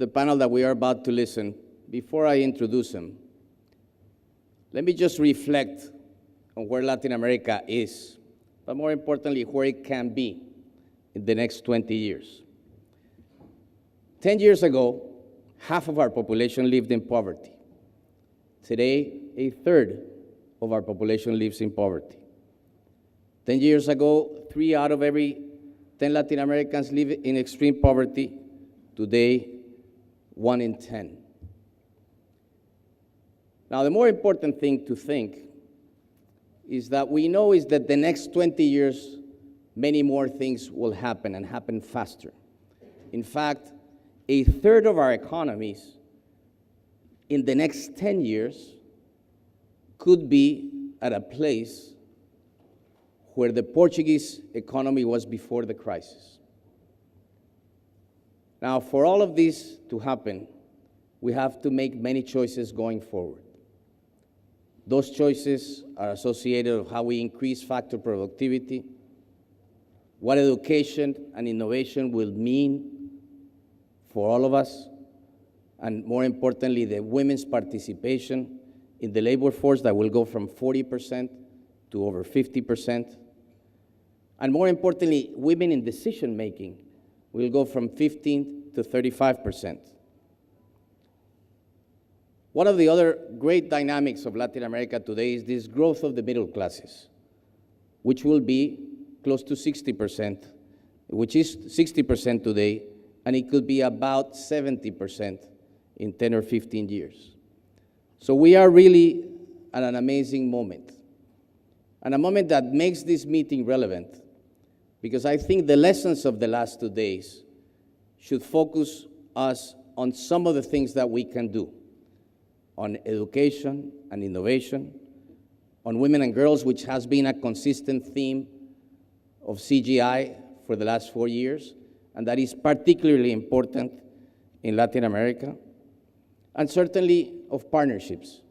the panel that we are about to listen, before I introduce them, let me just reflect on where Latin America is, but more importantly, where it can be in the next 20 years. 10 years ago, half of our population lived in poverty. Today, a third of our population lives in poverty. 10 years ago, 3 out of every 10 Latin Americans live in extreme poverty. Today, 1 in 10. Now, the more important thing to think is that we know is that the next 20 years, many more things will happen and happen faster. In fact, a third of our economies in the next 10 years could be at a place where the Portuguese economy was before the crisis. Now, for all of this to happen, we have to make many choices going forward. Those choices are associated with how we increase factor productivity, what education and innovation will mean for all of us, and more importantly, the women's participation in the labor force that will go from 40% to over 50%. And more importantly, women in decision-making will go from 15 to 35%. One of the other great dynamics of Latin America today is this growth of the middle classes, which will be close to 60%, which is 60% today, and it could be about 70% in 10 or 15 years. So we are really at an amazing moment, and a moment that makes this meeting relevant, because I think the lessons of the last 2 days should focus us on some of the things that we can do, on education and innovation, on women and girls, which has been a consistent theme of CGI for the last 4 years, and that is particularly important in Latin America, and certainly of partnerships.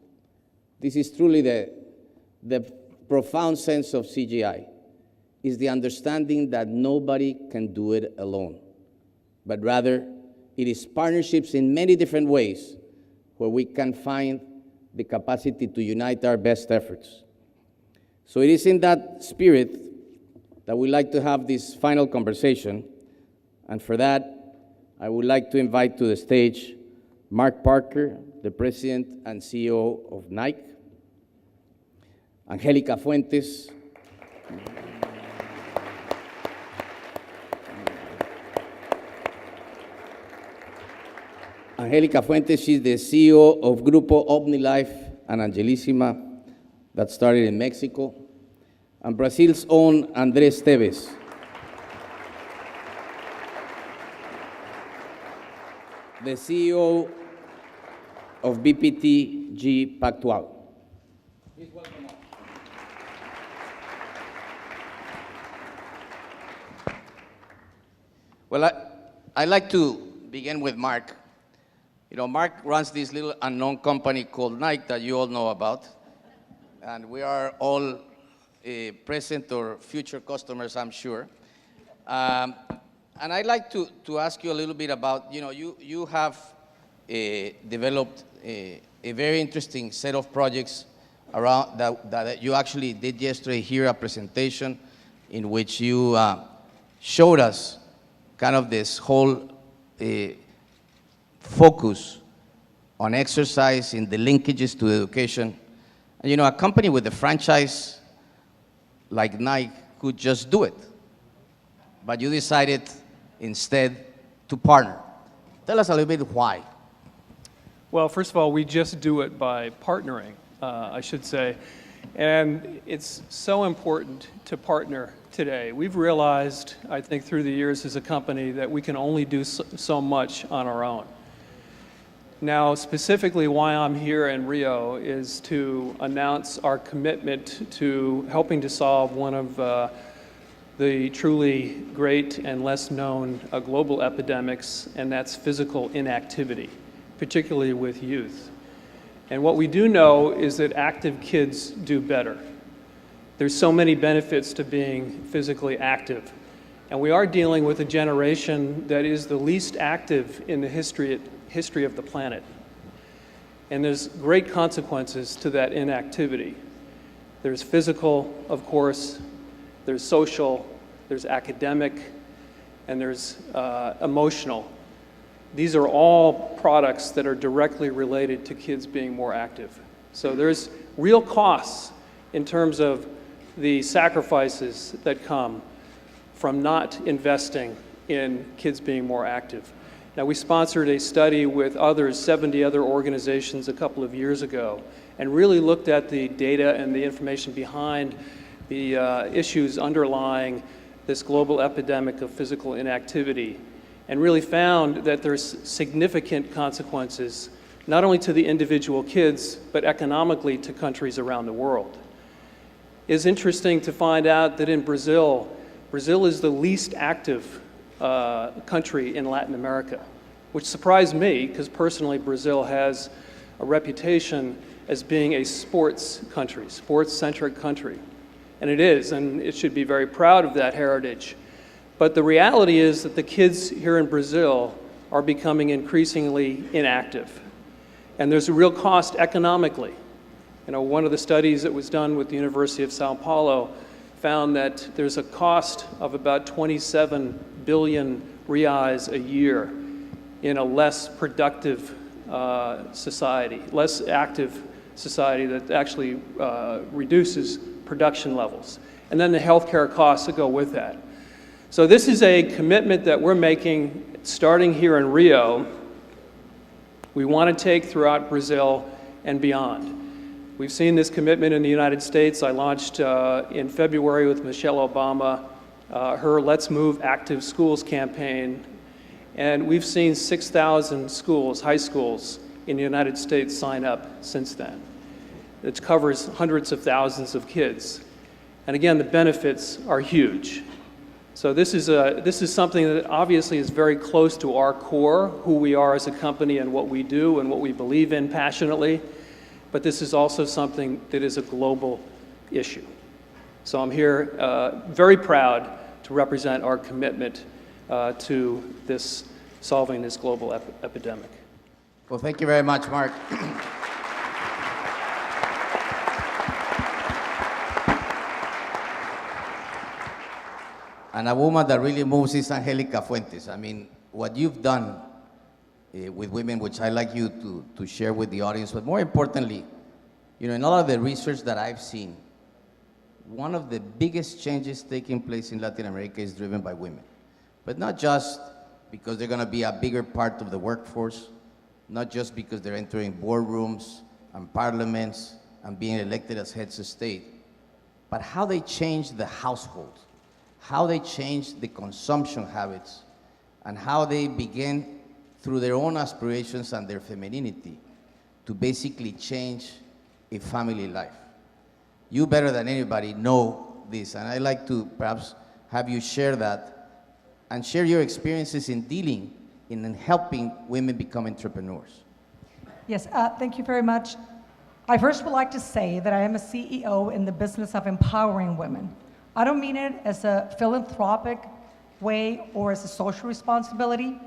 This is truly the profound sense of CGI, is the understanding that nobody can do it alone, but rather it is partnerships in many different ways where we can find the capacity to unite our best efforts. So it is in that spirit that we like to have this final conversation, and for that, I would like to invite to the stage Mark Parker, the President and CEO of Nike, Angélica Fuentes, Angélica Fuentes, she's the CEO of Grupo, Omnilife, and Angelíssima, that started in Mexico, and Brazil's own André Esteves. The CEO of BPTG Pactual. Please welcome all. Well, I'd like to begin with Mark. You know, Mark runs this little unknown company called Nike that you all know about, and we are all present or future customers, I'm sure. And I'd like to ask you a little bit about, you know, you have developed a very interesting set of projects around that you actually did yesterday here, a presentation in which you showed us kind of this whole focus on exercise in the linkages to education. And, you know, a company with a franchise like Nike could just do it, but you decided instead to partner. Tell us a little bit why. Well, first of all, we just do it by partnering, I should say. And it's so important to partner today. We've realized, I think, through the years as a company that we can only do so much on our own. Now, specifically why I'm here in Rio is to announce our commitment to helping to solve one of the truly great and less known global epidemics, and that's physical inactivity, particularly with youth. And what we do know is that active kids do better. There's so many benefits to being physically active. And we are dealing with a generation that is the least active in the history of the planet. And there's great consequences to that inactivity. There's physical, of course, there's social, there's academic, and there's emotional. These are all products that are directly related to kids being more active. So there's real costs in terms of the sacrifices that come from not investing in kids being more active. Now, we sponsored a study with others, 70 other organizations a couple of years ago, and really looked at the data and the information behind the issues underlying this global epidemic of physical inactivity, and really found that there's significant consequences, not only to the individual kids, but economically to countries around the world. It's interesting to find out that in Brazil is the least active country in Latin America, which surprised me because personally Brazil has a reputation as being a sports country, sports-centric country. And it is, and it should be very proud of that heritage. But the reality is that the kids here in Brazil are becoming increasingly inactive. And there's a real cost economically. You know, one of the studies that was done with the University of Sao Paulo found that there's a cost of about 27 billion reais a year in a less productive society, less active society that actually reduces production levels. And then the healthcare costs that go with that. So this is a commitment that we're making starting here in Rio. We want to take throughout Brazil and beyond. We've seen this commitment in the United States. I launched in February with Michelle Obama her Let's Move Active Schools campaign. And we've seen 6,000 schools, high schools, in the United States sign up since then. It covers hundreds of thousands of kids. And again, the benefits are huge. So this is something that obviously is very close to our core, who we are as a company and what we do and what we believe in passionately. But this is also something that is a global issue. So I'm here very proud to represent our commitment to solving this global epidemic. Well, thank you very much, Mark. And a woman that really moves is Angélica Fuentes. I mean, what you've done with women, which I'd like you to share with the audience, but more importantly, you know, in all of the research that I've seen, one of the biggest changes taking place in Latin America is driven by women. But not just because they're going to be a bigger part of the workforce, not just because they're entering boardrooms and parliaments and being elected as heads of state, but how they change the household, how they change the consumption habits, and how they begin, through their own aspirations and their femininity, to basically change a family life. You better than anybody know this, and I'd like to perhaps have you share that and share your experiences in dealing in helping women become entrepreneurs. Yes, thank you very much. I first would like to say that I am a CEO in the business of empowering women. I don't mean it as a philanthropic way or as a social responsibility.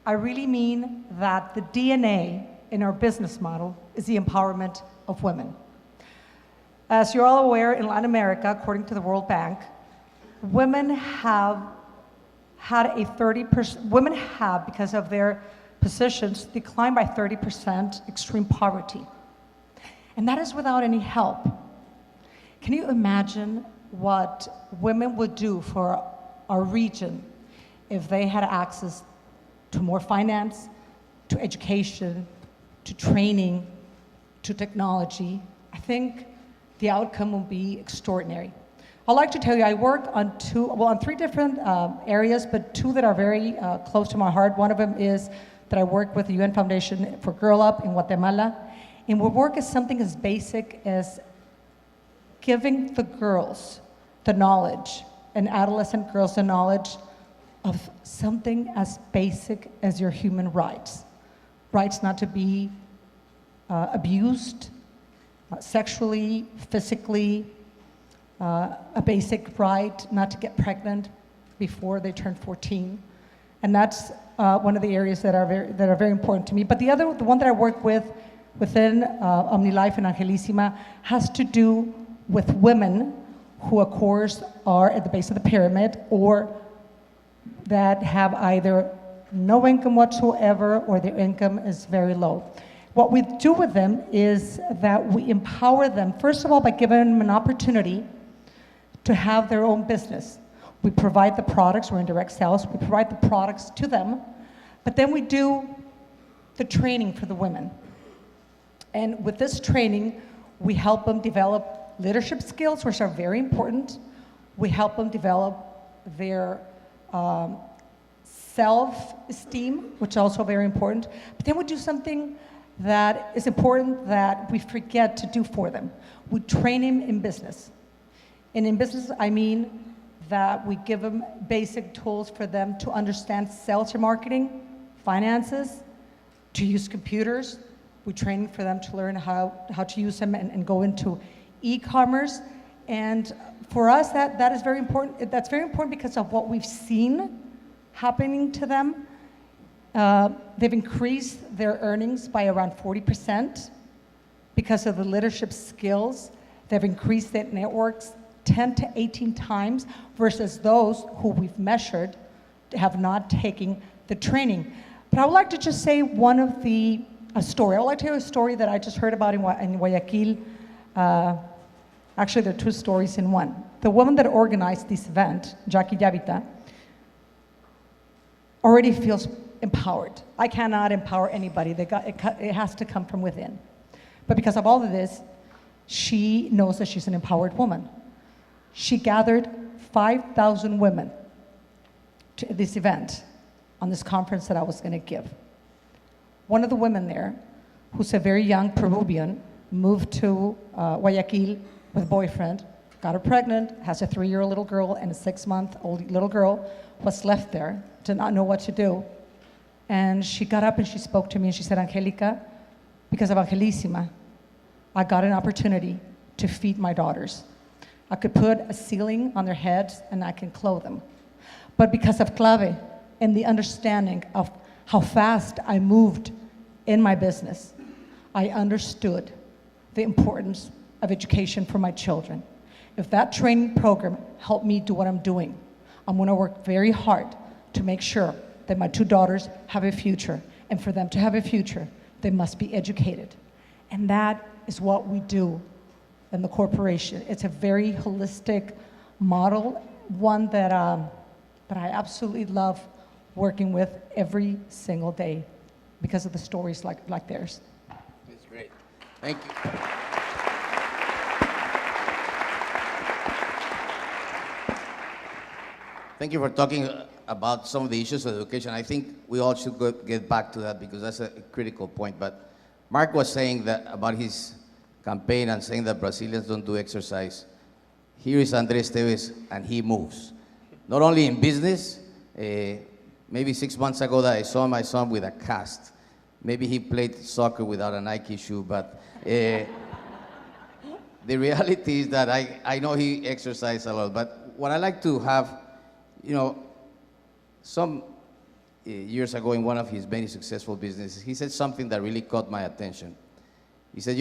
I really mean that the DNA in our business model is the empowerment of women. As you're all aware, in Latin America, according to the World Bank, women have, because of their positions, declined by 30% extreme poverty. And that is without any help. Can you imagine what women would do for our region if they had access to more finance, to education, to training, to technology? I think the outcome will be extraordinary. I'd like to tell you, I worked on three different areas, but two that are very close to my heart. One of them is that I work with the UN Foundation for Girl Up in Guatemala. And we work as something as basic as giving the girls the knowledge, and adolescent girls the knowledge of something as basic as your human rights. Rights not to be abused, sexually, physically, a basic right not to get pregnant, before they turn 14. And that's one of the areas that are very important to me. But the one that I work with within Omnilife and Angelíssima has to do with women who, of course, are at the base of the pyramid or that have either no income whatsoever or their income is very low. What we do with them is that we empower them, first of all, by giving them an opportunity to have their own business. We provide the products, we're in direct sales, we provide the products to them, but then we do the training for the women. And with this training, we help them develop leadership skills, which are very important. We help them develop their self-esteem, which is also very important. But then we do something that is important that we forget to do for them. We train them in business. And in business, I mean that we give them basic tools for them to understand sales and marketing, finances, to use computers. We train for them to learn how to use them and go into e-commerce. And for us, that is very important. That's very important because of what we've seen happening to them. They've increased their earnings by around 40% because of the leadership skills. They've increased their networks 10 to 18 times versus those who we've measured have not taken the training. But I would like to just say a story. I would like to tell you a story that I just heard about in Guayaquil. Actually, there are two stories in one. The woman that organized this event, Jackie Yavita, already feels empowered. I cannot empower anybody. It has to come from within. But because of all of this, she knows that she's an empowered woman. She gathered 5,000 women to this event on this conference that I was going to give. One of the women there, who's a very young Peruvian, moved to Guayaquil with a boyfriend, got her pregnant, has a 3-year-old little girl and a 6-month-old little girl, was left there, did not know what to do. And she got up and she spoke to me and she said, Angélica, because of Angelíssima, I got an opportunity to feed my daughters. I could put a ceiling on their heads and I can clothe them. But because of Clave and the understanding of how fast I moved in my business, I understood the importance of education for my children. If that training program helped me do what I'm doing, I'm gonna work very hard to make sure that my 2 daughters have a future. And for them to have a future, they must be educated. And that is what we do in the corporation. It's a very holistic model, one that I absolutely love working with every single day because of the stories like theirs. That's great. Thank you. Thank you for talking about some of the issues of education. I think we all should get back to that because that's a critical point. But Mark was saying that about his campaign and saying that Brazilians don't do exercise. Here is André Esteves, and he moves. Not only in business, maybe 6 months ago that I saw my son with a cast. Maybe he played soccer without a Nike shoe, but the reality is that I know he exercised a lot. But what I like to have, some years ago in one of his many successful businesses, he said something that really caught my attention. He said,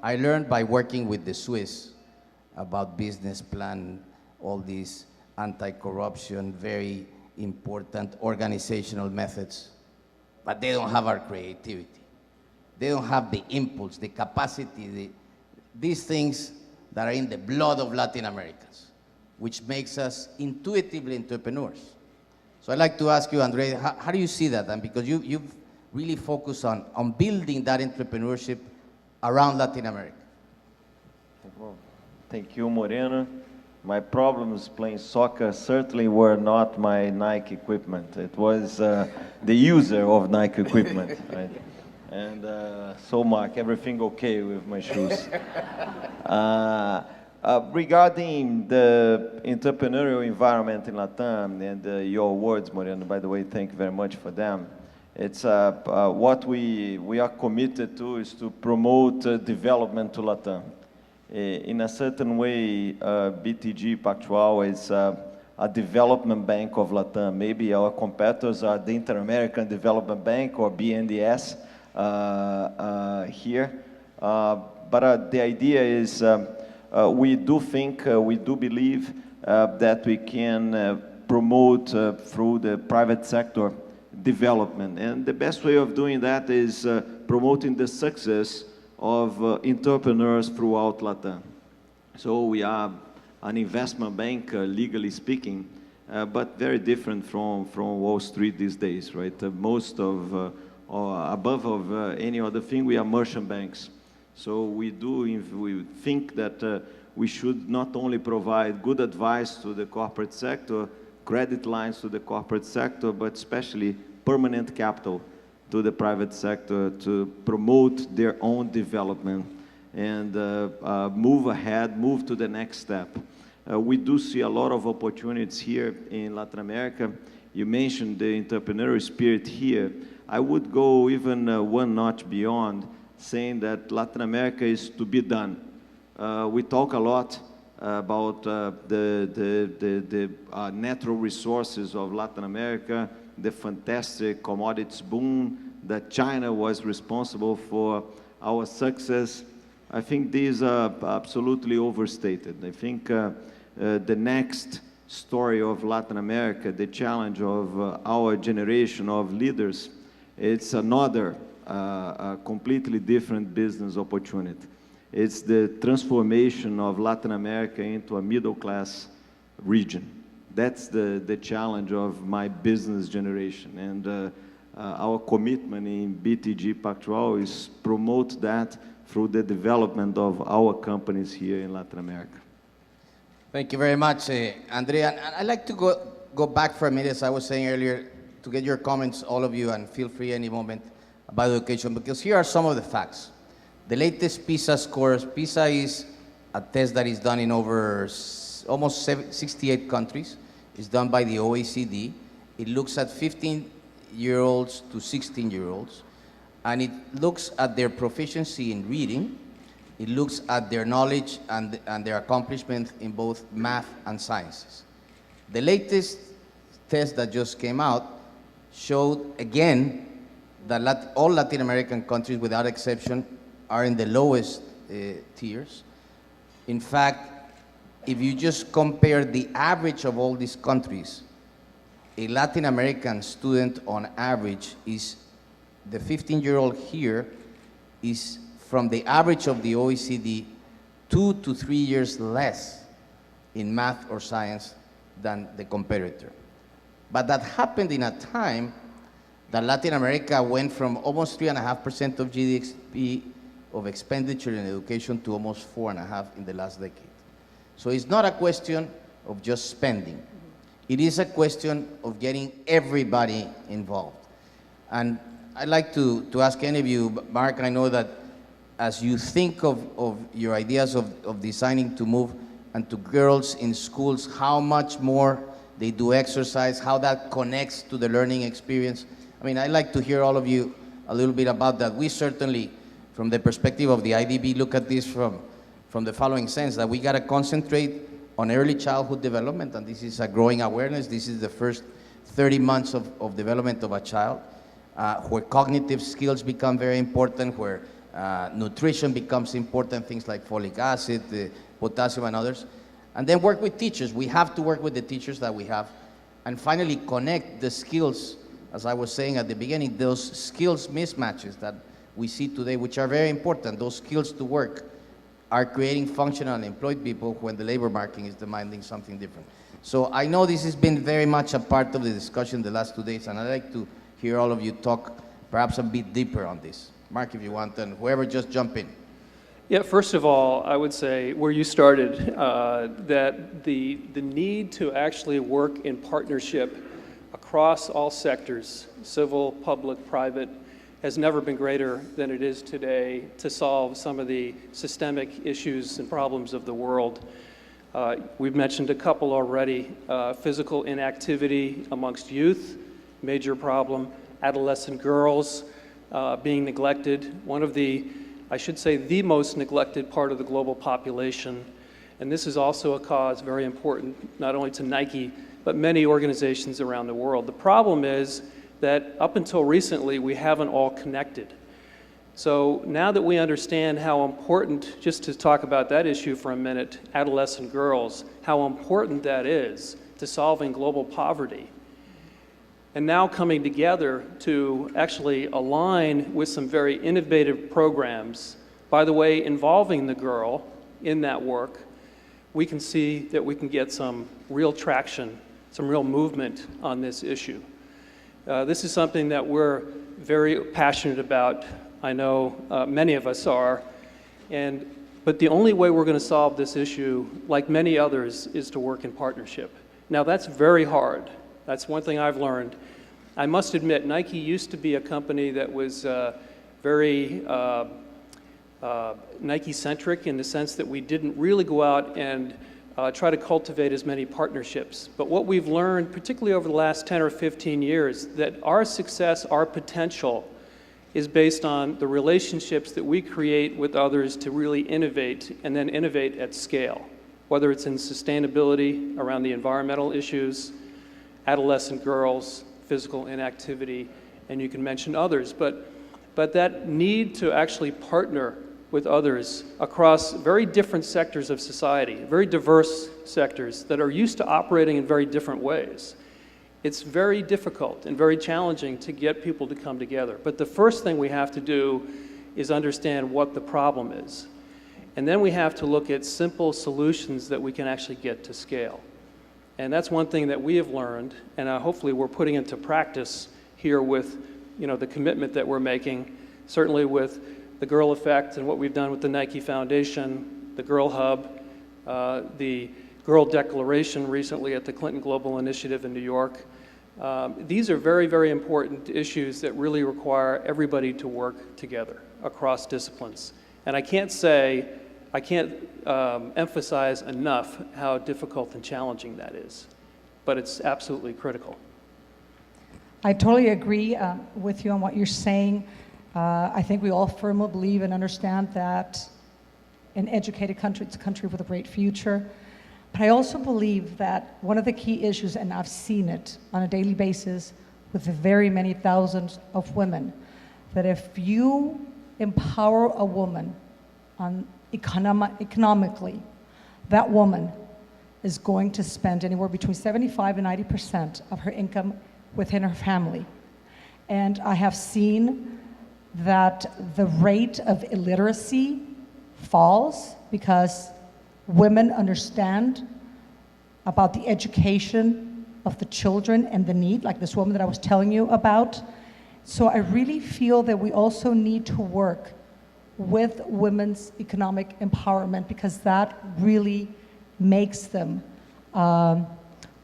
I learned by working with the Swiss about business plan, all these anti-corruption, very important organizational methods, but they don't have our creativity. They don't have the impulse, the capacity, these things that are in the blood of Latin Americans, which makes us intuitively entrepreneurs. So I'd like to ask you, André, how do you see that? And because you've really focused on building that entrepreneurship around Latin America. Thank you, Moreno. My problems playing soccer certainly were not my Nike equipment. It was the user of Nike equipment, right? And so, Mark, everything okay with my shoes? Regarding the entrepreneurial environment in Latam and your words, Moreno, by the way, thank you very much for them. It's what we are committed to is to promote development to Latam. In a certain way, BTG Pactual is a development bank of Latam. Maybe our competitors are the Inter-American Development Bank or BNDES here. But the idea is we do think, we do believe that we can promote through the private sector development. And the best way of doing that is promoting the success of entrepreneurs throughout Latam. So we are an investment bank, legally speaking, but very different from Wall Street these days, right? Most of, or above of any other thing, we are merchant banks. So we think that we should not only provide good advice to the corporate sector, credit lines to the corporate sector, but especially permanent capital to the private sector to promote their own development and move ahead, move to the next step. We do see a lot of opportunities here in Latin America. You mentioned the entrepreneurial spirit here. I would go even one notch beyond, saying that Latin America is to be done. We talk a lot about the natural resources of Latin America, the fantastic commodities boom, that China was responsible for our success. I think these are absolutely overstated. I think the next story of Latin America, the challenge of our generation of leaders, it's another completely different business opportunity. It's the transformation of Latin America into a middle-class region. That's the challenge of my business generation. And our commitment in BTG Pactual is promote that through the development of our companies here in Latin America. Thank you very much, André. And I'd like to go back for a minute, as I was saying earlier, to get your comments, all of you, and feel free any moment about education, because here are some of the facts. The latest PISA scores. PISA is a test that is done in over almost 68 countries. It's done by the OECD. It looks at 15-year-olds to 16-year-olds, and it looks at their proficiency in reading. It looks at their knowledge and their accomplishment in both math and sciences. The latest test that just came out showed, again, that all Latin American countries, without exception, are in the lowest tiers. In fact, if you just compare the average of all these countries, a Latin American student on average is, the 15-year-old here is from the average of the OECD 2 to 3 years less in math or science than the competitor. But that happened in a time that Latin America went from almost 3.5% of GDP of expenditure in education to almost 4.5% in the last decade. So it's not a question of just spending. It is a question of getting everybody involved. And I'd like to ask any of you, Mark, I know that as you think of your ideas of designing to move and to girls in schools, how much more they do exercise, how that connects to the learning experience. I mean, I'd like to hear all of you a little bit about that. We certainly, from the perspective of the IDB, look at this from the following sense, that we got to concentrate on early childhood development, and this is a growing awareness. This is the first 30 months of development of a child, where cognitive skills become very important, where nutrition becomes important, things like folic acid, potassium, and others. And then work with teachers. We have to work with the teachers that we have. And finally, connect the skills, as I was saying at the beginning, those skills mismatches that we see today, which are very important. Those skills to work are creating functional and employed people when the labor market is demanding something different. So I know this has been very much a part of the discussion the last 2 days, and I'd like to hear all of you talk perhaps a bit deeper on this. Mark, if you want, and whoever, just jump in. Yeah, first of all, I would say where you started, that the need to actually work in partnership across all sectors, civil, public, private, has never been greater than it is today to solve some of the systemic issues and problems of the world. We've mentioned a couple already. Physical inactivity amongst youth, major problem. Adolescent girls being neglected. One of the, I should say, the most neglected part of the global population. And this is also a cause very important, not only to Nike, but many organizations around the world. The problem is that up until recently, we haven't all connected. So now that we understand how important, just to talk about that issue for a minute, adolescent girls, how important that is to solving global poverty, and now coming together to actually align with some very innovative programs, by the way, involving the girl in that work, we can see that we can get some real traction, some real movement on this issue. This is something that we're very passionate about. I know many of us are, but the only way we're going to solve this issue, like many others, is to work in partnership. Now that's very hard. That's one thing I've learned. I must admit, Nike used to be a company that was very Nike-centric in the sense that we didn't really go out and try to cultivate as many partnerships. But what we've learned, particularly over the last 10 or 15 years, that our success, our potential, is based on the relationships that we create with others to really innovate, and then innovate at scale, whether it's in sustainability around the environmental issues, adolescent girls, physical inactivity, and you can mention others. But that need to actually partner with others across very different sectors of society, very diverse sectors that are used to operating in very different ways. It's very difficult and very challenging to get people to come together. But the first thing we have to do is understand what the problem is. And then we have to look at simple solutions that we can actually get to scale. And that's one thing that we have learned, and hopefully we're putting into practice here with the commitment that we're making, certainly with the Girl Effect and what we've done with the Nike Foundation, the Girl Hub, the Girl Declaration recently at the Clinton Global Initiative in New York. These are very, very important issues that really require everybody to work together across disciplines. And I can't emphasize enough how difficult and challenging that is, but it's absolutely critical. I totally agree with you on what you're saying. I think we all firmly believe and understand that an educated country, it's a country with a great future. But I also believe that one of the key issues, and I've seen it on a daily basis with very many thousands of women, that if you empower a woman economically, that woman is going to spend anywhere between 75 and 90% of her income within her family. And I have seen that the rate of illiteracy falls because women understand about the education of the children and the need, like this woman that I was telling you about. So I really feel that we also need to work with women's economic empowerment, because that really makes them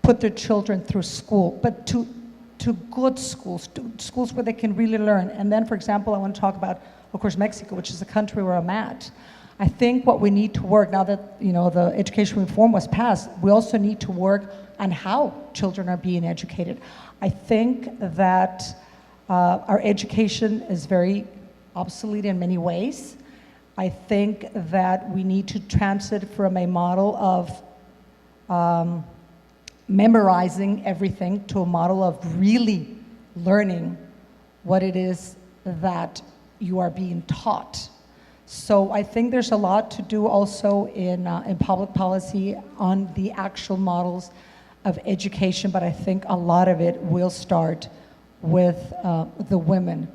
put their children through school, but to good schools, to schools where they can really learn. And then, for example, I want to talk about, of course, Mexico, which is the country where I'm at. I think what we need to work, now that the education reform was passed, we also need to work on how children are being educated. I think that our education is very obsolete in many ways. I think that we need to transit from a model of memorizing everything to a model of really learning what it is that you are being taught. So I think there's a lot to do also in public policy on the actual models of education, but I think a lot of it will start with the women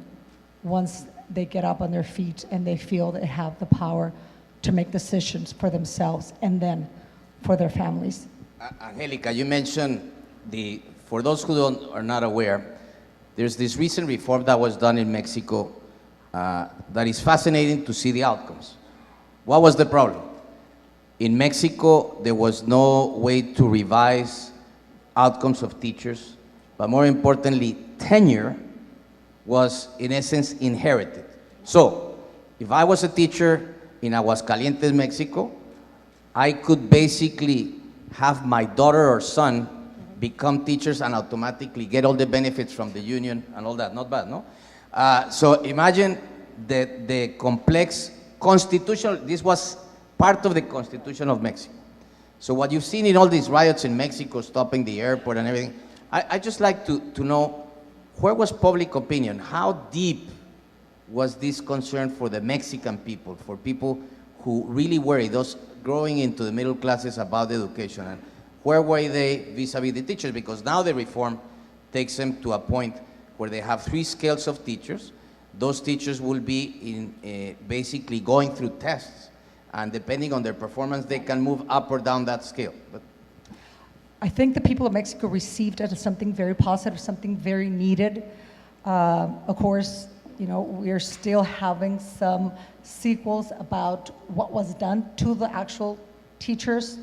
once they get up on their feet and they feel they have the power to make decisions for themselves and then for their families. Angélica, you mentioned for those who are not aware, there's this recent reform that was done in Mexico that is fascinating to see the outcomes. What was the problem? In Mexico, there was no way to revise outcomes of teachers, but more importantly, tenure was in essence inherited. So, if I was a teacher in Aguascalientes, Mexico, I could basically have my daughter or son become teachers and automatically get all the benefits from the union and all that. Not bad, no? So imagine the complex constitutional, this was part of the Constitution of Mexico. So what you've seen in all these riots in Mexico, stopping the airport and everything, I just like to know, where was public opinion? How deep was this concern for the Mexican people, for people who really worry, those growing into the middle classes about education? And where were they vis-a-vis the teachers? Because now the reform takes them to a point where they have 3 scales of teachers. Those teachers will be basically going through tests, and depending on their performance, they can move up or down that scale. But I think the people of Mexico received it as something very positive, something very needed. Of course, we are still having some sequels about what was done to the actual teachers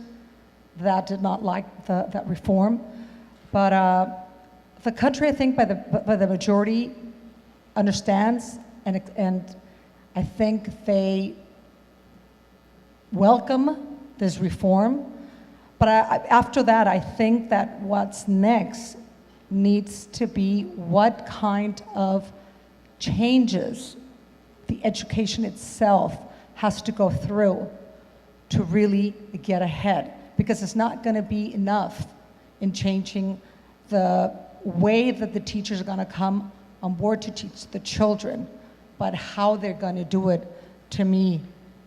that did not like that reform. But the country, I think, by the majority, understands, and I think they welcome this reform. But after that, I think that what's next needs to be what kind of changes the education itself has to go through to really get ahead. Because it's not going to be enough in changing the way that the teachers are going to come on board to teach the children, but how they're going to do it, to me,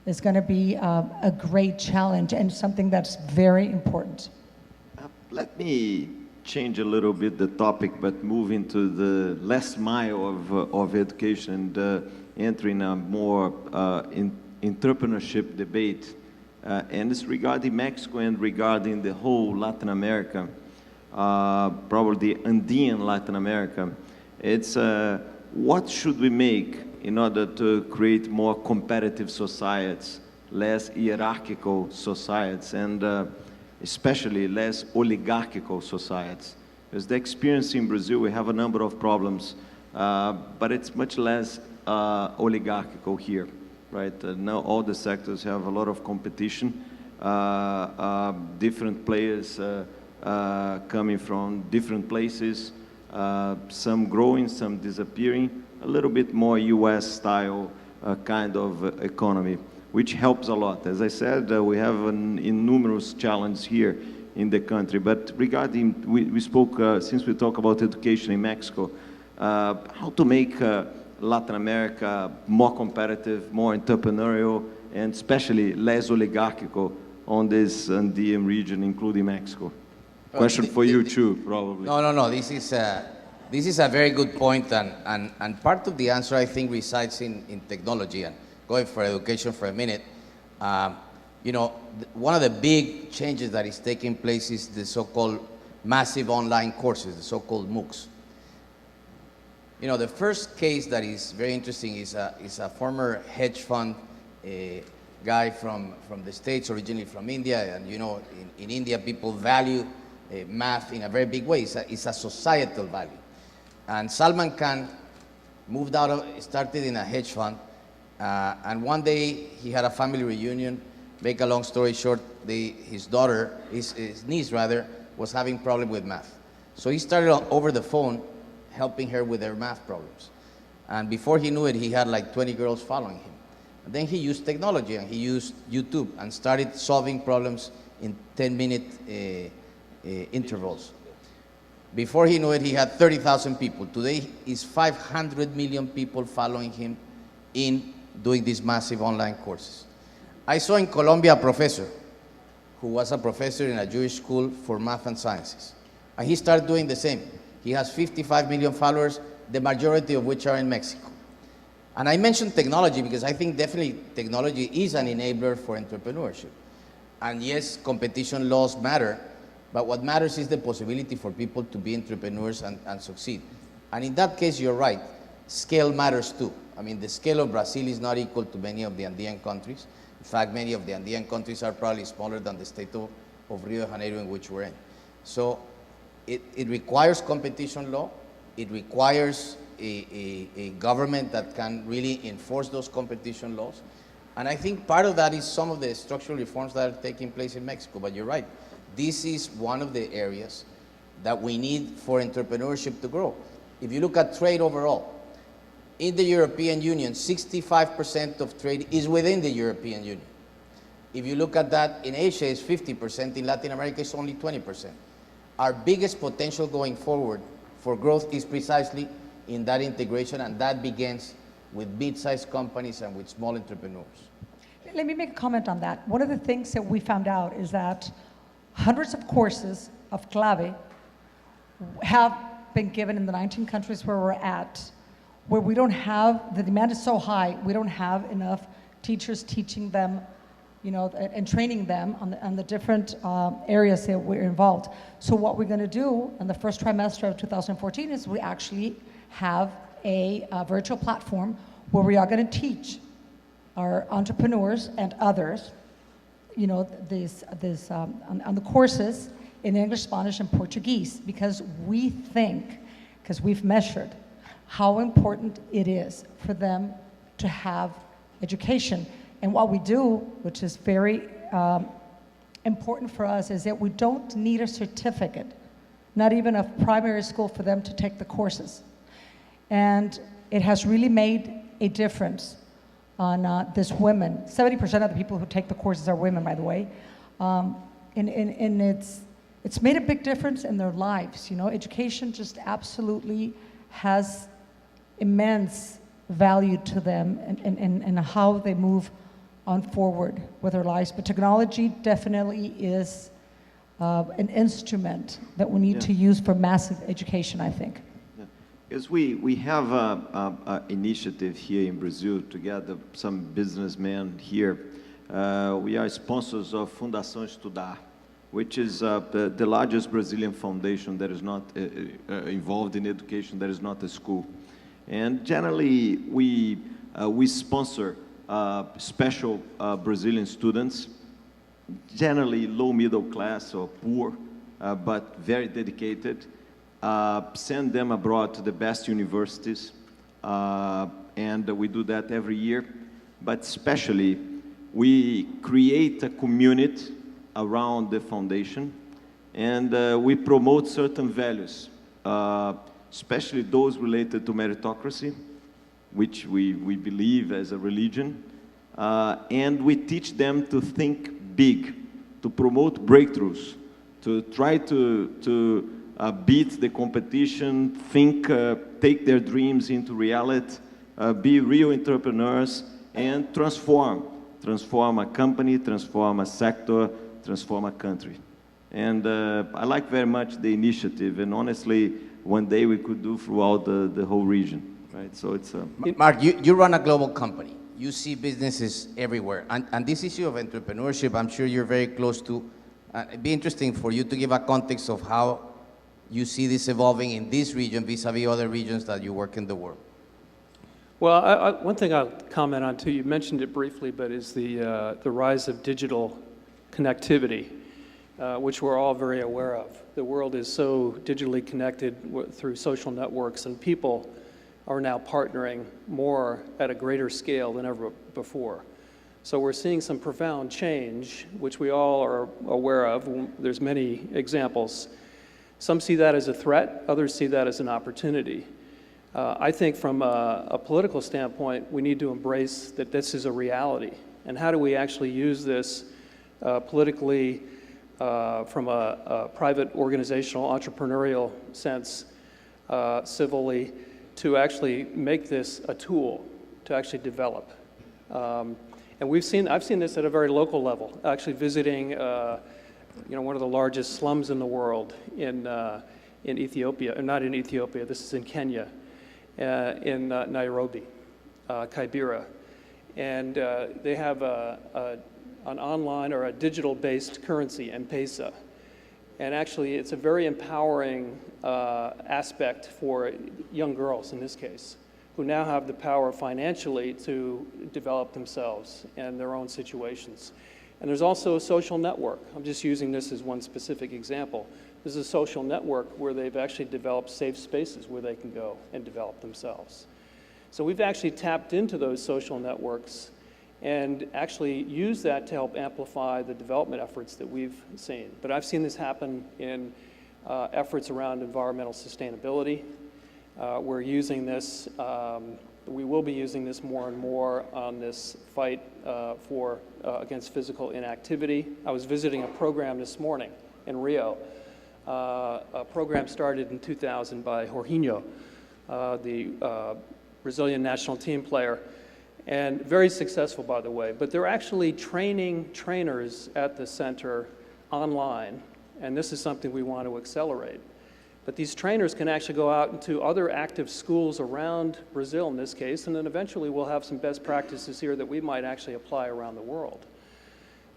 is going to be a great challenge and something that's very important. Let me change a little bit the topic, but move into the last mile of education and entering a more entrepreneurship debate. And it's regarding Mexico and regarding the whole Latin America, probably the Andean Latin America. It's what should we make in order to create more competitive societies, less hierarchical societies, and especially less oligarchical societies. Because the experience in Brazil, we have a number of problems, but it's much less oligarchical here, right? Now all the sectors have a lot of competition, different players coming from different places, some growing, some disappearing, a little bit more US style kind of economy, which helps a lot. As I said, we have numerous challenges here in the country, but regarding, we spoke, since we talk about education in Mexico, how to make Latin America more competitive, more entrepreneurial, and especially less oligarchical on this Andean region, including Mexico. Question for you too, probably. No. This is a very good point, and part of the answer, I think, resides in technology. And going for education for a minute, one of the big changes that is taking place is the so-called massive online courses, the so-called MOOCs. The first case that is very interesting is a former hedge fund guy from the States, originally from India, and in India people value math in a very big way. It's a societal value. And Salman Khan started in a hedge fund, and one day he had a family reunion. Make a long story short, his niece rather, was having problem with math. So he started over the phone helping her with her math problems. And before he knew it, he had like 20 girls following him. And then he used technology, and he used YouTube and started solving problems in 10-minute intervals. Before he knew it, he had 30,000 people. Today, is 500 million people following him in doing these massive online courses. I saw in Colombia a professor who was a professor in a Jewish school for math and sciences. And he started doing the same. He has 55 million followers, the majority of which are in Mexico. And I mentioned technology because I think definitely technology is an enabler for entrepreneurship. And yes, competition laws matter, but what matters is the possibility for people to be entrepreneurs and succeed. And in that case, you're right, scale matters too. I mean, the scale of Brazil is not equal to many of the Andean countries. In fact, many of the Andean countries are probably smaller than the state of Rio de Janeiro in which we're in. So it requires competition law. It requires a government that can really enforce those competition laws. And I think part of that is some of the structural reforms that are taking place in Mexico. But you're right, this is one of the areas that we need for entrepreneurship to grow. If you look at trade overall, in the European Union, 65% of trade is within the European Union. If you look at that, in Asia it's 50%, in Latin America it's only 20%. Our biggest potential going forward for growth is precisely in that integration, and that begins with mid-sized companies and with small entrepreneurs. Let me make a comment on that. One of the things that we found out is that hundreds of courses of clave have been given in the 19 countries where we're at, where we don't have, the demand is so high, we don't have enough teachers teaching them, you know, and training them on the different areas that we're involved. So what we're going to do in the first trimester of 2014 is we actually have a virtual platform where we are going to teach our entrepreneurs and others, you know, on the courses in English, Spanish, and Portuguese, because we think, because we've measured how important it is for them to have education. And what we do, which is very important for us, is that we don't need a certificate, not even a primary school, for them to take the courses. And it has really made a difference on this women. 70% of the people who take the courses are women, by the way. And it's made a big difference in their lives. You know, education just absolutely has immense value to them and how they move on forward with their lives. But technology definitely is an instrument that we need to use for massive education, I think. Because we have an initiative here in Brazil to gather some businessmen here. We are sponsors of Fundação Estudar, which is the largest Brazilian foundation that is not involved in education, that is not a school. And generally, we sponsor special Brazilian students, generally low middle class or poor, but very dedicated. Send them abroad to the best universities, and we do that every year. But especially, we create a community around the foundation, and we promote certain values, especially those related to meritocracy, which we believe as a religion, and we teach them to think big, to promote breakthroughs, to try to beat the competition, think, take their dreams into reality, be real entrepreneurs, and transform a company, transform a sector, transform a country. And I like very much the initiative, and honestly, one day we could do throughout the whole region, right? So it's Mark, you run a global company. You see businesses everywhere. And this issue of entrepreneurship, I'm sure you're very close to. It'd be interesting for you to give a context of how you see this evolving in this region vis-a-vis other regions that you work in the world. Well, one thing I'll comment on too, you mentioned it briefly, but is the rise of digital connectivity, which we're all very aware of. The world is so digitally connected through social networks, and people are now partnering more at a greater scale than ever before. So we're seeing some profound change, which we all are aware of. There's many examples. Some see that as a threat, others see that as an opportunity. I think from a political standpoint, we need to embrace that this is a reality. And how do we actually use this politically from a private organizational entrepreneurial sense, civilly, to actually make this a tool to actually develop. And I've seen this at a very local level, actually visiting one of the largest slums in the world in Ethiopia, or not in Ethiopia, this is in Kenya, in Nairobi, Kibera. And they have an online or a digital-based currency, M-Pesa. And actually, it's a very empowering aspect for young girls, in this case, who now have the power financially to develop themselves and their own situations. And there's also a social network. I'm just using this as one specific example. This is a social network where they've actually developed safe spaces where they can go and develop themselves. So we've actually tapped into those social networks and actually used that to help amplify the development efforts that we've seen. But I've seen this happen in efforts around environmental sustainability. We're using this We will be using this more and more on this fight against physical inactivity. I was visiting a program this morning in Rio. A program started in 2000 by Jorginho, the Brazilian national team player, and very successful, by the way. But they're actually training trainers at the center online, and this is something we want to accelerate. But these trainers can actually go out into other active schools around Brazil in this case, and then eventually we'll have some best practices here that we might actually apply around the world.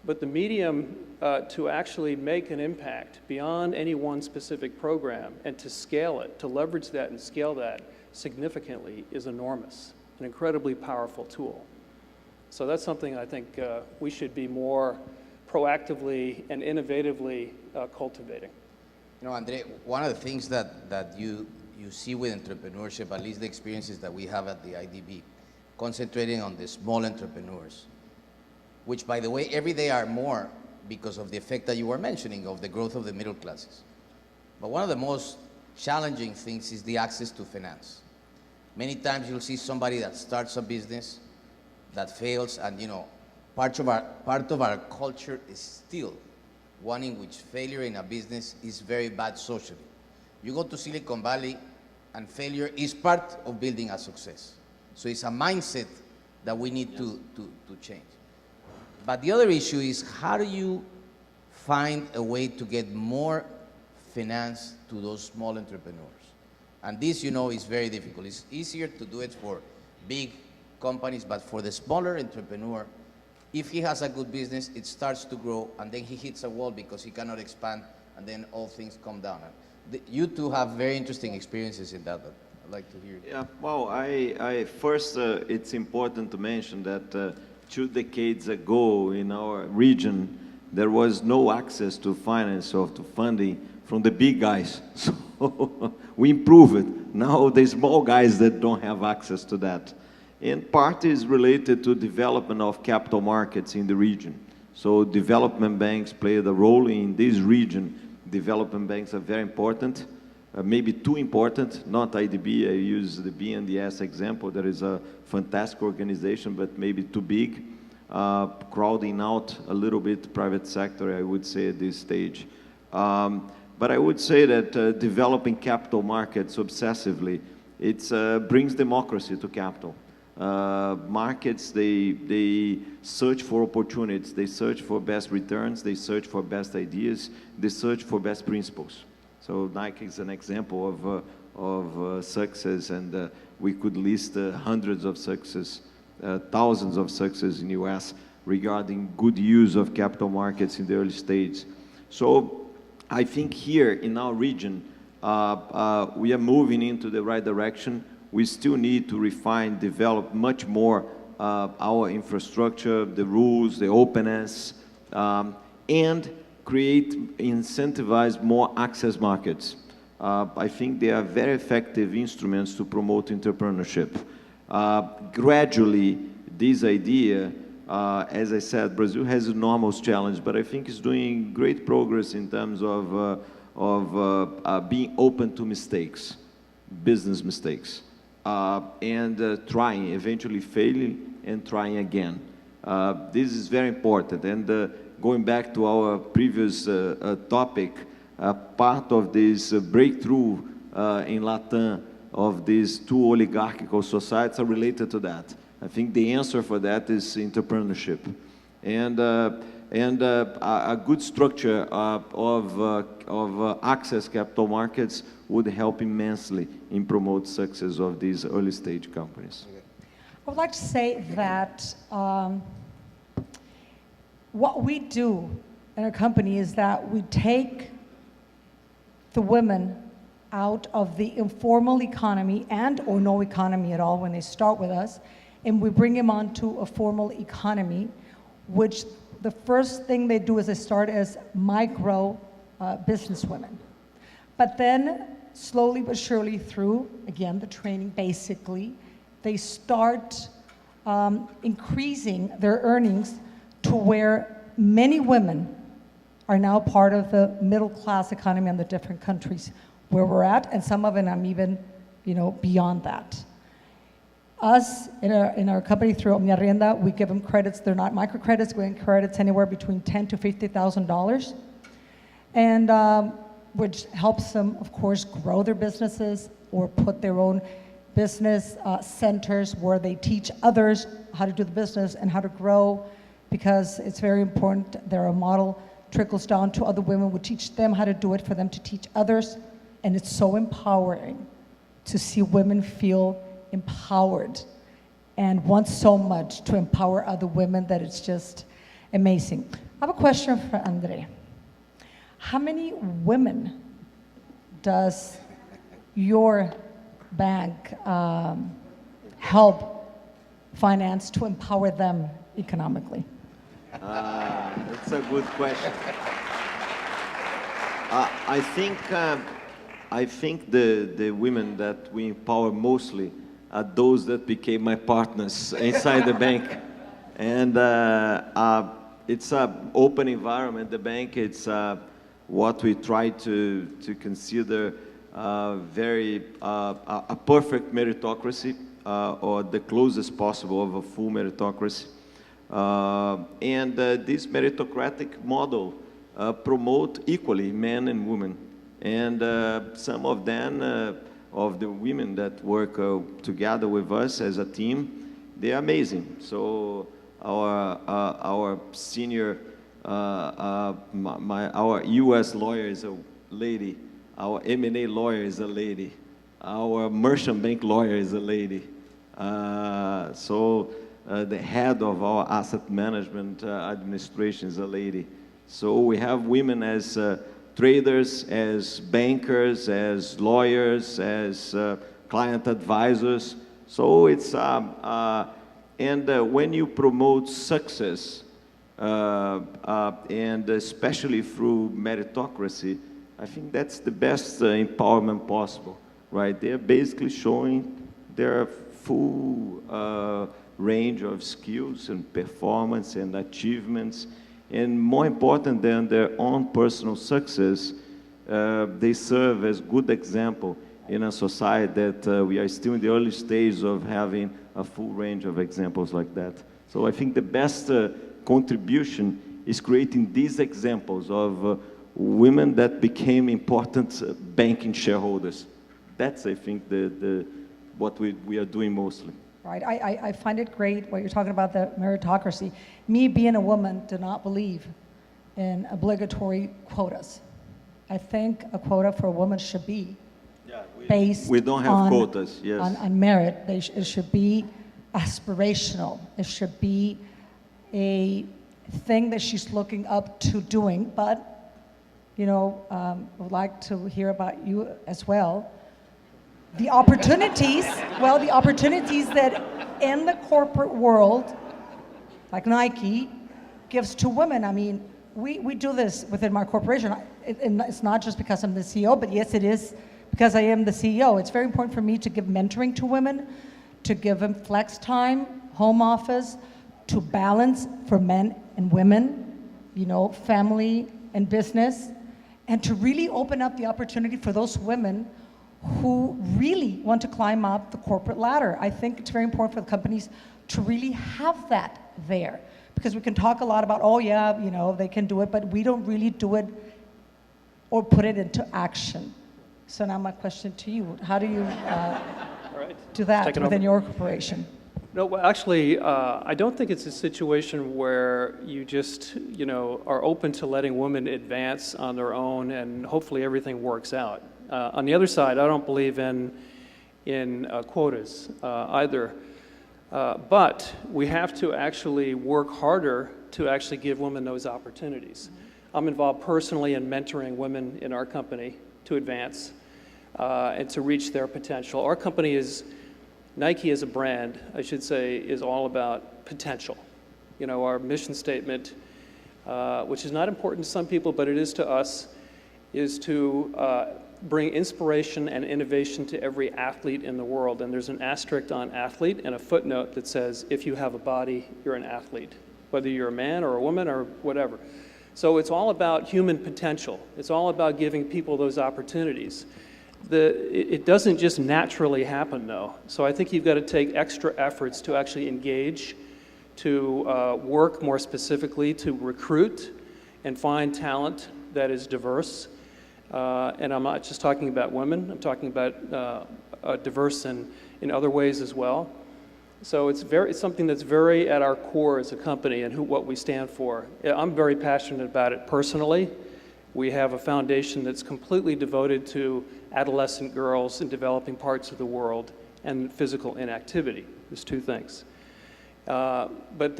But the medium to actually make an impact beyond any one specific program and to scale it, to leverage that and scale that significantly is enormous, an incredibly powerful tool. So that's something I think we should be more proactively and innovatively cultivating. You know, André, one of the things that you see with entrepreneurship, at least the experiences that we have at the IDB, concentrating on the small entrepreneurs, which, by the way, every day are more because of the effect that you were mentioning of the growth of the middle classes. But one of the most challenging things is the access to finance. Many times you'll see somebody that starts a business that fails, and you know, part of our culture is still one in which failure in a business is very bad socially. You go to Silicon Valley, and failure is part of building a success. So it's a mindset that we need to change. But the other issue is, how do you find a way to get more finance to those small entrepreneurs? And this, you know, is very difficult. It's easier to do it for big companies, but for the smaller entrepreneur, if he has a good business, it starts to grow, and then he hits a wall because he cannot expand, and then all things come down. You two have very interesting experiences in that. I'd like to hear. Yeah, well, I first, it's important to mention that 2 decades ago in our region, there was no access to finance or to funding from the big guys. So we improve it. Now the small guys that don't have access to that. And part is related to development of capital markets in the region. So development banks play a role in this region. Development banks are very important, maybe too important, not IDB. I use the BNDES example. That is a fantastic organization, but maybe too big, crowding out a little bit private sector, I would say, at this stage. But I would say that developing capital markets obsessively, it brings democracy to capital. Markets, they search for opportunities, they search for best returns, they search for best ideas, they search for best principles. So Nike is an example of success, and we could list hundreds of success, thousands of success in the US regarding good use of capital markets in the early stage. So I think here in our region, we are moving into the right direction. We still need to refine, develop much more our infrastructure, the rules, the openness, and create, incentivize more access markets. I think they are very effective instruments to promote entrepreneurship. Gradually, this idea, as I said, Brazil has an enormous challenge, but I think it's doing great progress in terms of being open to mistakes, business mistakes. And trying, eventually failing and trying again. This is very important. And going back to our previous topic, part of this breakthrough in Latam of these 2 oligarchical societies are related to that. I think the answer for that is entrepreneurship. And a good structure of access capital markets would help immensely in promote success of these early stage companies. I would like to say that what we do in our company is that we take the women out of the informal economy and or no economy at all when they start with us, and we bring them onto a formal economy, which the first thing they do is they start as micro businesswomen. But then, slowly but surely through, again, the training basically, they start increasing their earnings to where many women are now part of the middle class economy in the different countries where we're at, and some of them I'm even, beyond that. Us, in our company through Omnilife, we give them credits. They're not microcredits. We give credits anywhere between $10,000 to $50,000. And which helps them, of course, grow their businesses or put their own business centers where they teach others how to do the business and how to grow, because it's very important. They're a model, trickles down to other women. We teach them how to do it for them to teach others. And it's so empowering to see women feel empowered and want so much to empower other women that it's just amazing. I have a question for André. How many women does your bank help finance to empower them economically? That's a good question. I think the women that we empower mostly are those that became my partners inside the bank. And it's an open environment, the bank. It's what we try to consider a perfect meritocracy, or the closest possible of a full meritocracy. And this meritocratic model promote equally men and women. And some of them, of the women that work together with us as a team, they're amazing. So our senior, our U.S. lawyer is a lady. Our M&A lawyer is a lady. Our merchant bank lawyer is a lady. The head of our asset management administration is a lady. So we have women as traders, as bankers, as lawyers, as client advisors. So it's, when you promote success, and especially through meritocracy, I think that's the best empowerment possible, right? They're basically showing their full range of skills and performance and achievements. And more important than their own personal success, they serve as good example in a society that we are still in the early stage of having a full range of examples like that. So I think the best contribution is creating these examples of women that became important banking shareholders. That's, I think, what we are doing mostly. Right, I find it great what you're talking about, the meritocracy. Me being a woman do not believe in obligatory quotas. I think a quota for a woman should be based we don't have on, quotas, yes. on merit. It should be aspirational. It should be a thing that she's looking up to doing. But, you know, I would like to hear about you as well. The opportunities, the opportunities that in the corporate world, like Nike, gives to women. I mean, we do this within my corporation. And it's not just because I'm the CEO, but yes, it is because I am the CEO. It's very important for me to give mentoring to women, to give them flex time, home office, to balance for men and women, you know, family and business, and to really open up the opportunity for those women who really want to climb up the corporate ladder. I think it's very important for the companies to really have that there, because we can talk a lot about, oh yeah, you know, they can do it, but we don't really do it or put it into action. So now my question to you, how do you do that within your corporation? No, well, actually, I don't think it's a situation where you just, you know, are open to letting women advance on their own and hopefully everything works out. On the other side, I don't believe in quotas either. But we have to actually work harder to actually give women those opportunities. I'm involved personally in mentoring women in our company to advance and to reach their potential. Our company is, Nike as a brand, I should say, is all about potential. You know, our mission statement, which is not important to some people, but it is to us, is to bring inspiration and innovation to every athlete in the world. And there's an asterisk on athlete and a footnote that says, if you have a body, you're an athlete, whether you're a man or a woman or whatever. So it's all about human potential. It's all about giving people those opportunities. It doesn't just naturally happen, though. So I think you've got to take extra efforts to actually engage, to work more specifically, to recruit and find talent that is diverse. And I'm not just talking about women, I'm talking about diverse in other ways as well. So it's something that's very at our core as a company and what we stand for. I'm very passionate about it personally. We have a foundation that's completely devoted to adolescent girls in developing parts of the world and physical inactivity. There's two things. But at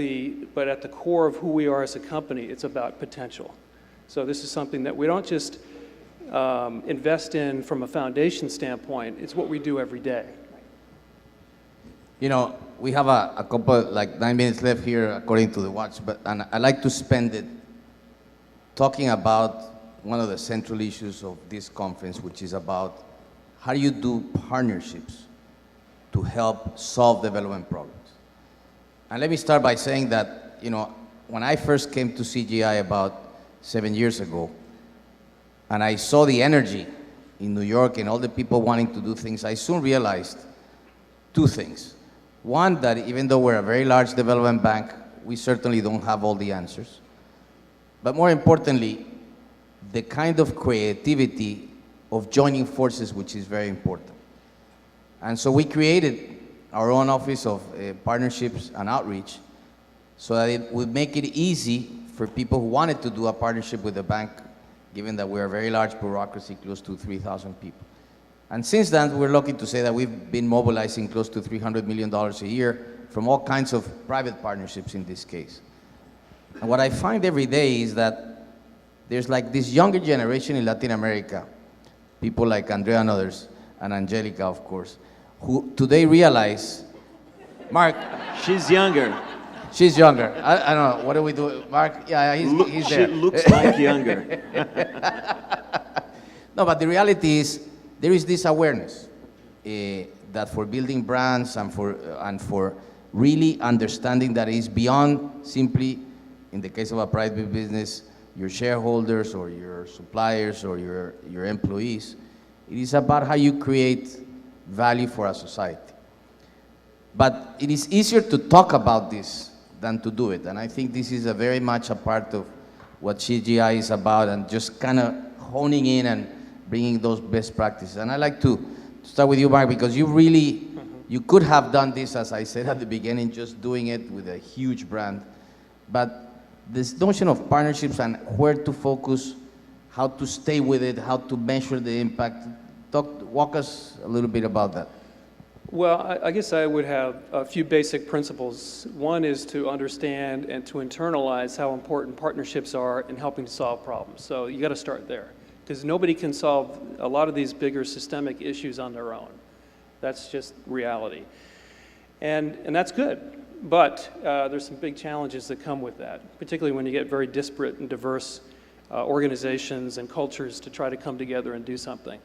the core of who we are as a company, it's about potential. So this is something that we don't just invest in from a foundation standpoint, it's what we do every day. You know, we have a couple, like 9 minutes left here according to the watch, and I like to spend it talking about one of the central issues of this conference, which is about how do you do partnerships to help solve development problems. And let me start by saying that, you know, when I first came to CGI about 7 years ago, and I saw the energy in New York and all the people wanting to do things, I soon realized two things. One, that even though we're a very large development bank, we certainly don't have all the answers. But more importantly, the kind of creativity of joining forces, which is very important. And so we created our own office of partnerships and outreach so that it would make it easy for people who wanted to do a partnership with the bank, given that we're a very large bureaucracy, close to 3,000 people. And since then, we're lucky to say that we've been mobilizing close to $300 million a year from all kinds of private partnerships in this case. And what I find every day is that there's like this younger generation in Latin America, people like André and others, and Angélica, of course, who today realize, Mark. She's younger. She's younger. I don't know, what do we do? Mark, yeah, he's there. She looks like younger. No, but the reality is, there is this awareness that for building brands and for really understanding that it is beyond simply, in the case of a private business, your shareholders or your suppliers or your employees. It is about how you create value for a society. But it is easier to talk about this than to do it. And I think this is very much a part of what CGI is about, and just kind of honing in and bringing those best practices. And I'd like to start with you, Mark, because you really, you could have done this, as I said at the beginning, just doing it with a huge brand. But this notion of partnerships and where to focus, how to stay with it, how to measure the impact, walk us a little bit about that. Well, I guess I would have a few basic principles. One is to understand and to internalize how important partnerships are in helping to solve problems. So you got to start there, because nobody can solve a lot of these bigger systemic issues on their own. That's just reality. And that's good. But there's some big challenges that come with that, particularly when you get very disparate and diverse organizations and cultures to try to come together and do something.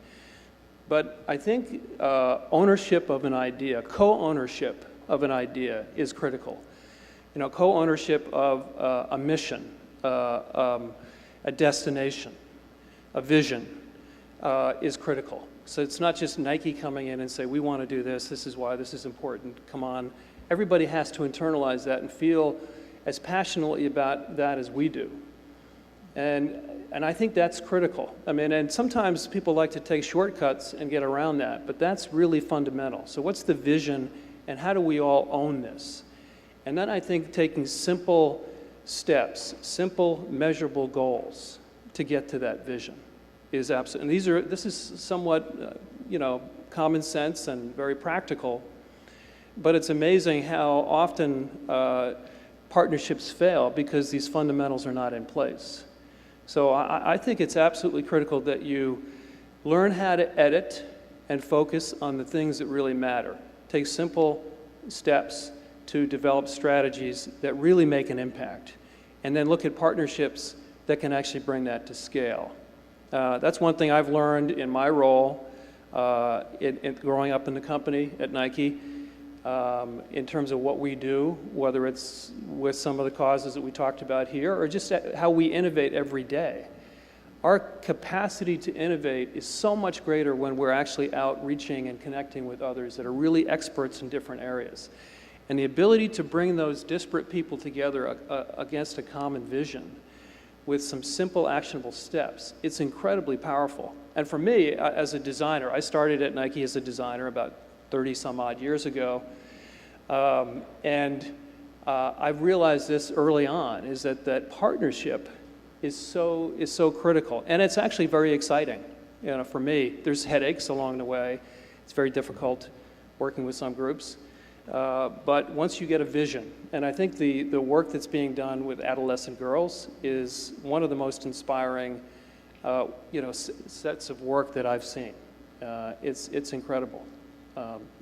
But I think ownership of an idea, co-ownership of an idea is critical. You know, co-ownership of a mission, a destination, a vision is critical. So it's not just Nike coming in and say, we want to do this, this is why this is important, come on. Everybody has to internalize that and feel as passionately about that as we do. And I think that's critical. I mean, and sometimes people like to take shortcuts and get around that, but that's really fundamental. So what's the vision, and how do we all own this? And then I think taking simple steps, simple measurable goals to get to that vision is absolutely, and this is somewhat, common sense and very practical, but it's amazing how often partnerships fail because these fundamentals are not in place. So I think it's absolutely critical that you learn how to edit and focus on the things that really matter. Take simple steps to develop strategies that really make an impact, and then look at partnerships that can actually bring that to scale. That's one thing I've learned in my role in growing up in the company at Nike, in terms of what we do, whether it's with some of the causes that we talked about here, or just how we innovate every day. our capacity to innovate is so much greater when we're actually out reaching and connecting with others that are really experts in different areas. And the ability to bring those disparate people together against a common vision with some simple actionable steps, it's incredibly powerful. And for me, as a designer, I started at Nike as a designer about 30 some odd years ago. I've realized this early on, is that partnership is so critical. And it's actually very exciting. You know, for me, there's headaches along the way. It's very difficult working with some groups. But once you get a vision, and I think the work that's being done with adolescent girls is one of the most inspiring sets of work that I've seen. It's incredible.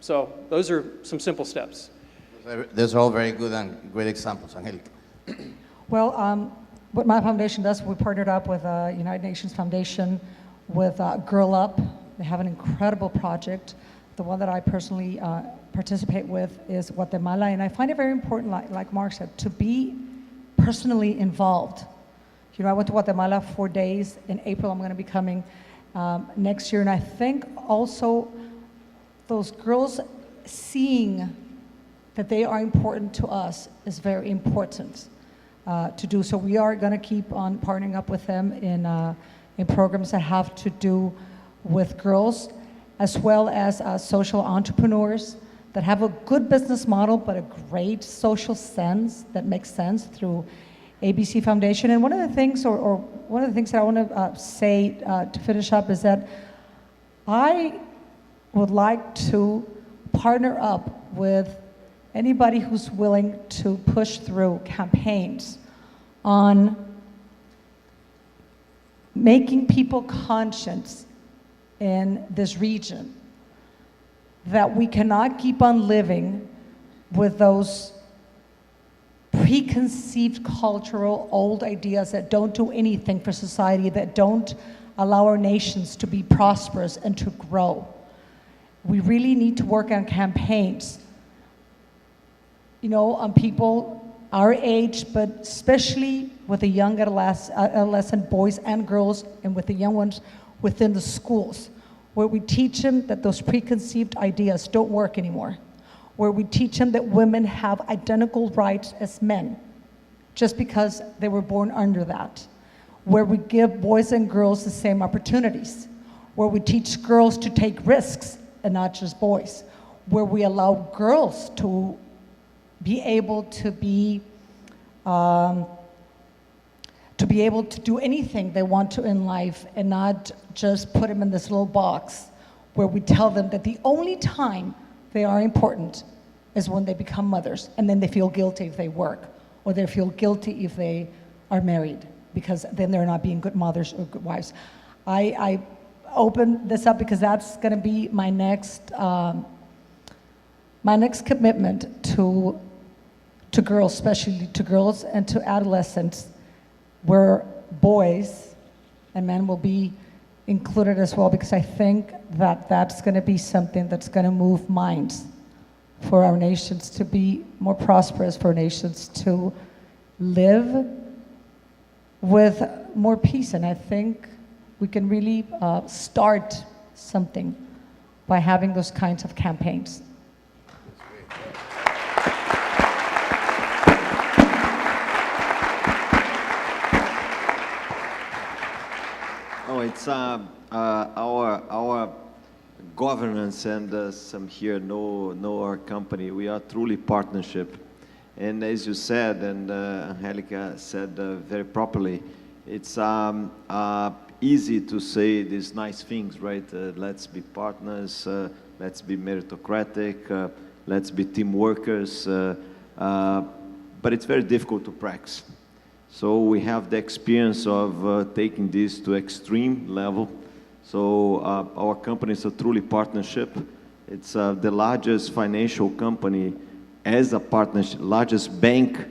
So those are some simple steps. Those are all very good and great examples, Angélica. Well, what my foundation does, we partnered up with United Nations Foundation, with Girl Up. They have an incredible project. The one that I personally participate with is Guatemala, and I find it very important, like Mark said, to be personally involved. You know, I went to Guatemala 4 days. In April, I'm going to be coming next year, and I think also those girls seeing that they are important to us is very important to do. So we are going to keep on partnering up with them in programs that have to do with girls, as well as social entrepreneurs that have a good business model, but a great social sense that makes sense through ABC Foundation. And one of the things, or one of the things that I want to say to finish up is that I would like to partner up with anybody who's willing to push through campaigns on making people conscious in this region that we cannot keep on living with those preconceived cultural old ideas that don't do anything for society, that don't allow our nations to be prosperous and to grow. We really need to work on campaigns, you know, on people our age, but especially with the young adolescent boys and girls, and with the young ones within the schools, where we teach them that those preconceived ideas don't work anymore, where we teach them that women have identical rights as men, just because they were born under that, where we give boys and girls the same opportunities, where we teach girls to take risks and not just boys, where we allow girls to be able to be able to do anything they want to in life, and not just put them in this little box where we tell them that the only time they are important is when they become mothers, and then they feel guilty if they work, or they feel guilty if they are married, because then they're not being good mothers or good wives. I open this up because that's going to be my next commitment to girls, especially to girls and to adolescents, where boys and men will be included as well, because I think that that's going to be something that's going to move minds for our nations to be more prosperous, for nations to live with more peace. And I think we can really start something by having those kinds of campaigns. Oh, it's our governance, and some here know our company. We are truly partnership, and as you said, and Angélica said very properly, it's easy to say these nice things, right? Let's be partners, let's be meritocratic, let's be team workers, but it's very difficult to practice. So we have the experience of taking this to extreme level. So our company is a truly partnership. It's the largest financial company as a partnership, largest bank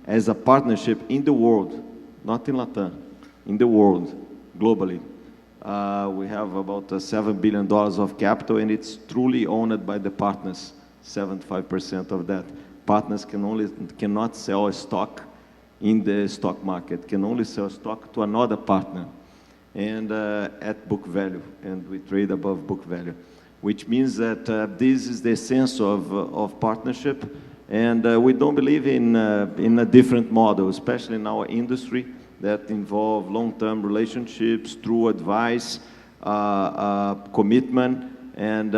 as a partnership in the world, not in Latam, in the world, globally. We have about $7 billion of capital, and it's truly owned by the partners, 75% of that. Partners cannot sell a stock in the stock market, can only sell stock to another partner. and at book value, and we trade above book value, which means that this is the essence of partnership, and we don't believe in a different model, especially in our industry that involve long-term relationships through advice, commitment, and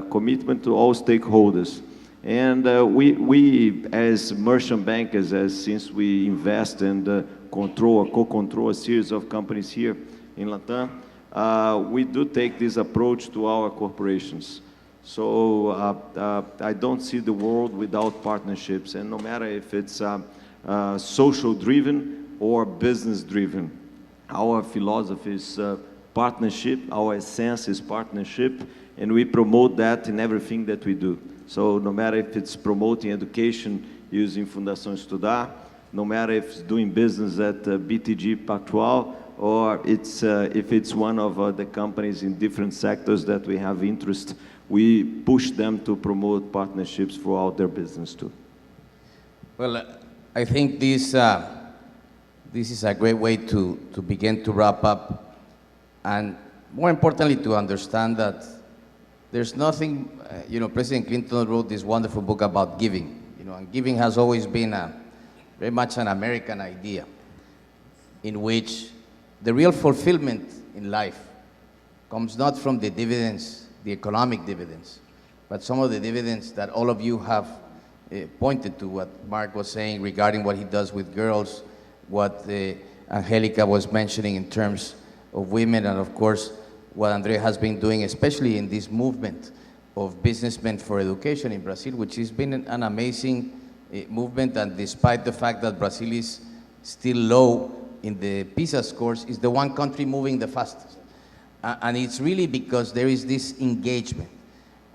commitment to all stakeholders. And we as merchant bankers, since we invest and co-control a series of companies here in Latam, we do take this approach to our corporations. So I don't see the world without partnerships, and no matter if it's social-driven or business-driven. Our philosophy is partnership, our essence is partnership, and we promote that in everything that we do. So no matter if it's promoting education using Fundação Estudar, no matter if it's doing business at BTG Pactual, or if it's one of the companies in different sectors that we have interest, we push them to promote partnerships throughout their business too. Well, I think this is a great way to begin to wrap up, and more importantly to understand that there's nothing, President Clinton wrote this wonderful book about giving, and giving has always been very much an American idea in which the real fulfillment in life comes not from the dividends, the economic dividends, but some of the dividends that all of you have pointed to, what Mark was saying regarding what he does with girls, what Angélica was mentioning in terms of women, and of course, what André has been doing, especially in this movement of businessmen for education in Brazil, which has been an amazing movement, and despite the fact that Brazil is still low in the PISA scores, is the one country moving the fastest. And it's really because there is this engagement.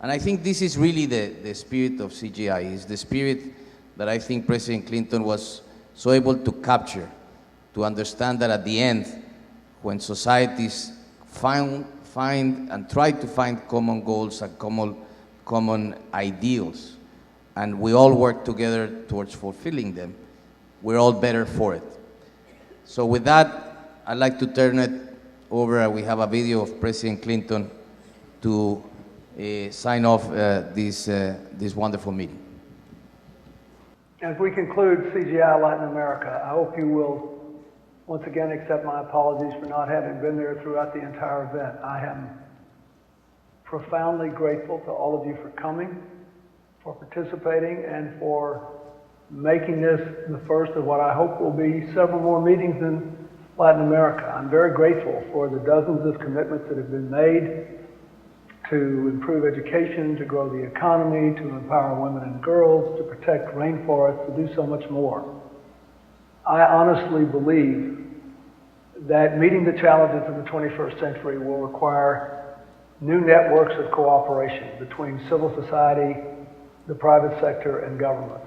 And I think this is really the spirit of CGI, is the spirit that I think President Clinton was so able to capture, to understand that at the end, when societies find and try to find common goals and common ideals, and we all work together towards fulfilling them, we're all better for it. So with that, I'd like to turn it over. We have a video of President Clinton to sign off this wonderful meeting. As we conclude CGI Latin America, I hope you will once again accept my apologies for not having been there throughout the entire event. I am profoundly grateful to all of you for coming, for participating, and for making this the first of what I hope will be several more meetings in Latin America. I'm very grateful for the dozens of commitments that have been made to improve education, to grow the economy, to empower women and girls, to protect rainforests, to do so much more. I honestly believe that meeting the challenges of the 21st century will require new networks of cooperation between civil society, the private sector, and government.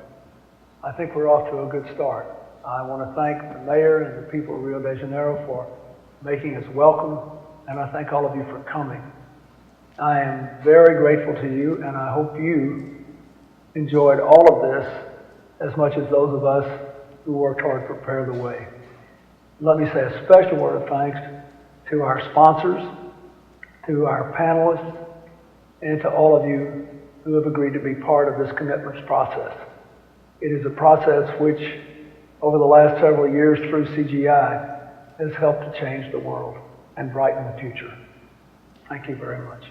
I think we're off to a good start. I want to thank the mayor and the people of Rio de Janeiro for making us welcome, and I thank all of you for coming. I am very grateful to you, and I hope you enjoyed all of this as much as those of us who worked hard to prepare the way. Let me say a special word of thanks to our sponsors, to our panelists, and to all of you who have agreed to be part of this commitments process. It is a process which, over the last several years through CGI, has helped to change the world and brighten the future. Thank you very much.